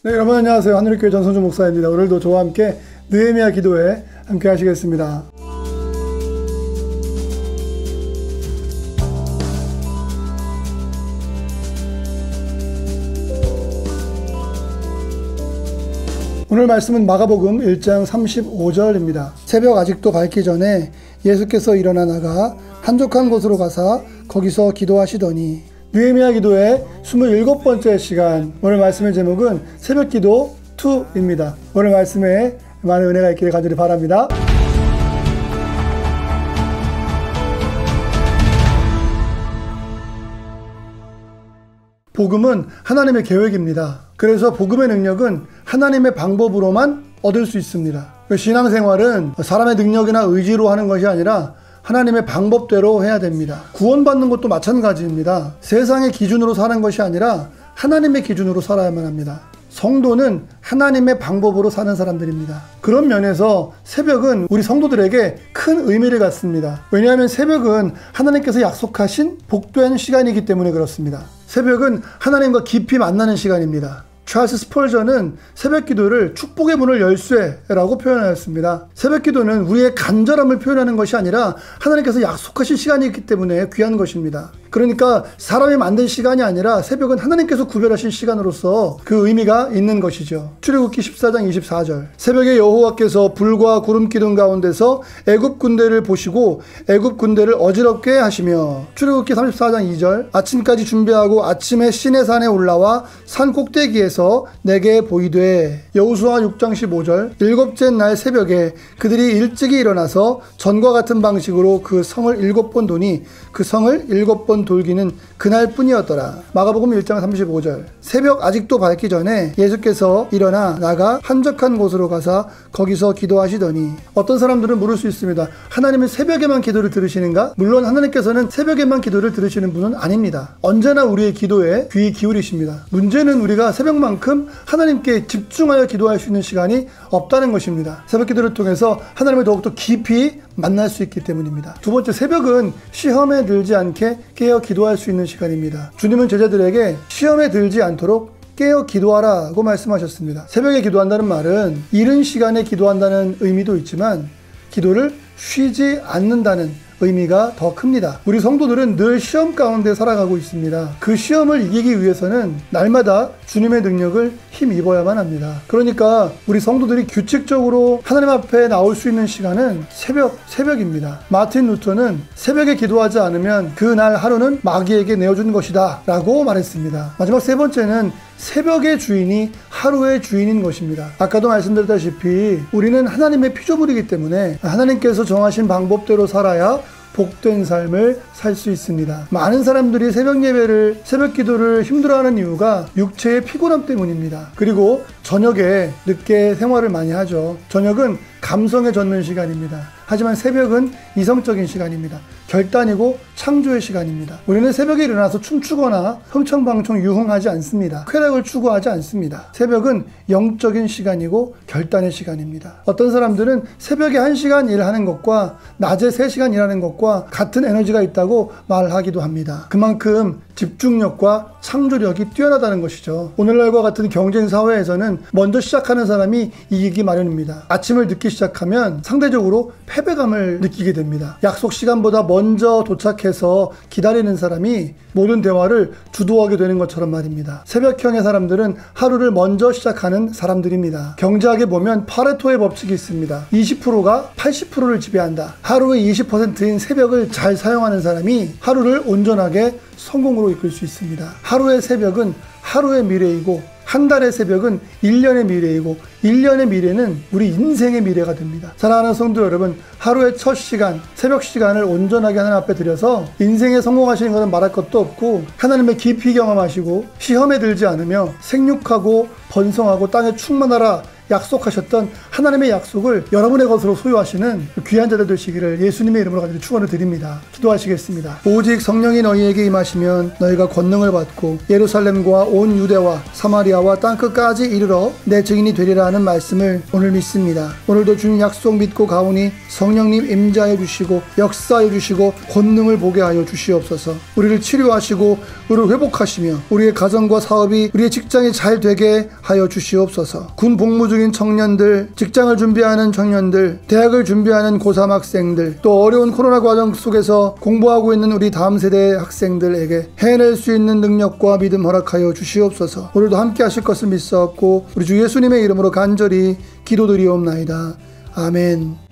네, 여러분 안녕하세요. 하늘교회 전성준 목사입니다. 오늘도 저와 함께 느헤미야 기도회 함께 하시겠습니다. 오늘 말씀은 마가복음 1장 35절입니다. 새벽 아직도 밝기 전에 예수께서 일어나 나가 한적한 곳으로 가사 거기서 기도하시더니. 느헤미야 기도의 27번째 시간, 오늘 말씀의 제목은 새벽기도 2입니다. 오늘 말씀에 많은 은혜가 있기를 간절히 바랍니다. 복음은 하나님의 계획입니다. 그래서 복음의 능력은 하나님의 방법으로만 얻을 수 있습니다. 신앙생활은 사람의 능력이나 의지로 하는 것이 아니라 하나님의 방법대로 해야 됩니다. 구원받는 것도 마찬가지입니다. 세상의 기준으로 사는 것이 아니라 하나님의 기준으로 살아야만 합니다. 성도는 하나님의 방법으로 사는 사람들입니다. 그런 면에서 새벽은 우리 성도들에게 큰 의미를 갖습니다. 왜냐하면 새벽은 하나님께서 약속하신 복된 시간이기 때문에 그렇습니다. 새벽은 하나님과 깊이 만나는 시간입니다. 찰스 스펄전은 새벽기도를 축복의 문을 열쇠라고 표현하였습니다. 새벽기도는 우리의 간절함을 표현하는 것이 아니라 하나님께서 약속하신 시간이기 때문에 귀한 것입니다. 그러니까 사람이 만든 시간이 아니라 새벽은 하나님께서 구별하신 시간으로서 그 의미가 있는 것이죠. 출애굽기 14장 24절, 새벽에 여호와께서 불과 구름 기둥 가운데서 애굽 군대를 보시고 애굽 군대를 어지럽게 하시며. 출애굽기 34장 2절, 아침까지 준비하고 아침에 시내산에 올라와 산 꼭대기에서 내게 보이되. 여호수아 6장 15절, 일곱째 날 새벽에 그들이 일찍이 일어나서 전과 같은 방식으로 그 성을 7번 도니 그 성을 7번 돌기는 그날뿐이었더라. 마가복음 1장 35절, 새벽 아직도 밝기 전에 예수께서 일어나 나가 한적한 곳으로 가사 거기서 기도하시더니. 어떤 사람들은 물을 수 있습니다. 하나님은 새벽에만 기도를 들으시는가? 물론 하나님께서는 새벽에만 기도를 들으시는 분은 아닙니다. 언제나 우리의 기도에 귀 기울이십니다. 문제는 우리가 새벽만큼 하나님께 집중하여 기도할 수 있는 시간이 없다는 것입니다. 새벽 기도를 통해서 하나님을 더욱더 깊이 만날 수 있기 때문입니다. 두 번째, 새벽은 시험에 들지 않게 깨어 기도할 수 있는 시간입니다. 주님은 제자들에게 시험에 들지 않도록 깨어 기도하라고 말씀하셨습니다. 새벽에 기도한다는 말은 이른 시간에 기도한다는 의미도 있지만 기도를 쉬지 않는다는 의미가 더 큽니다. 우리 성도들은 늘 시험 가운데 살아가고 있습니다. 그 시험을 이기기 위해서는 날마다 주님의 능력을 힘입어야만 합니다. 그러니까 우리 성도들이 규칙적으로 하나님 앞에 나올 수 있는 시간은 새벽입니다. 마틴 루터는 새벽에 기도하지 않으면 그날 하루는 마귀에게 내어준 것이다 라고 말했습니다. 마지막 세 번째는 새벽의 주인이 하루의 주인인 것입니다. 아까도 말씀드렸다시피 우리는 하나님의 피조물이기 때문에 하나님께서 정하신 방법대로 살아야 복된 삶을 살 수 있습니다. 많은 사람들이 새벽 예배를, 새벽 기도를 힘들어하는 이유가 육체의 피곤함 때문입니다. 그리고 저녁에 늦게 생활을 많이 하죠. 저녁은 감성에 젖는 시간입니다. 하지만 새벽은 이성적인 시간입니다. 결단이고 창조의 시간입니다. 우리는 새벽에 일어나서 춤추거나 흥청방청 유흥하지 않습니다. 쾌락을 추구하지 않습니다. 새벽은 영적인 시간이고 결단의 시간입니다. 어떤 사람들은 새벽에 1시간 일하는 것과 낮에 3시간 일하는 것과 같은 에너지가 있다고 말하기도 합니다. 그만큼 집중력과 창조력이 뛰어나다는 것이죠. 오늘날과 같은 경쟁 사회에서는 먼저 시작하는 사람이 이기기 마련입니다. 아침을 늦게 시작하면 상대적으로 패배감을 느끼게 됩니다. 약속 시간보다 먼저 도착해서 기다리는 사람이 모든 대화를 주도하게 되는 것처럼 말입니다. 새벽형의 사람들은 하루를 먼저 시작하는 사람들입니다. 경제학에 보면 파레토의 법칙이 있습니다. 20%가 80%를 지배한다. 하루의 20%인 새벽을 잘 사용하는 사람이 하루를 온전하게 성공으로 이끌 수 있습니다. 하루의 새벽은 하루의 미래이고 한 달의 새벽은 1년의 미래이고 1년의 미래는 우리 인생의 미래가 됩니다. 사랑하는 성도 여러분, 하루의 첫 시간, 새벽 시간을 온전하게 하나님 앞에 드려서 인생에 성공하시는 것은 말할 것도 없고 하나님의 깊이 경험하시고 시험에 들지 않으며 생육하고 번성하고 땅에 충만하라 약속하셨던 하나님의 약속을 여러분의 것으로 소유하시는 귀한 자들 되시기를 예수님의 이름으로 간절히 축원을 드립니다. 기도하시겠습니다. 오직 성령이 너희에게 임하시면 너희가 권능을 받고 예루살렘과 온 유대와 사마리아와 땅끝까지 이르러 내 증인이 되리라 하는 말씀을 오늘 믿습니다. 오늘도 주님 약속 믿고 가오니 성령님 임자해 주시고 역사해 주시고 권능을 보게 하여 주시옵소서. 우리를 치료하시고 우리를 회복하시며 우리의 가정과 사업이 우리의 직장이 잘 되게 하여 주시옵소서. 군 복무 중인 청년들, 직장을 준비하는 청년들, 대학을 준비하는 고3 학생들, 또 어려운 코로나 과정 속에서 공부하고 있는 우리 다음 세대의 학생들에게 해낼 수 있는 능력과 믿음 허락하여 주시옵소서. 오늘도 함께 하실 것을 믿사옵고 우리 주 예수님의 이름으로 간절히 기도드리옵나이다. 아멘.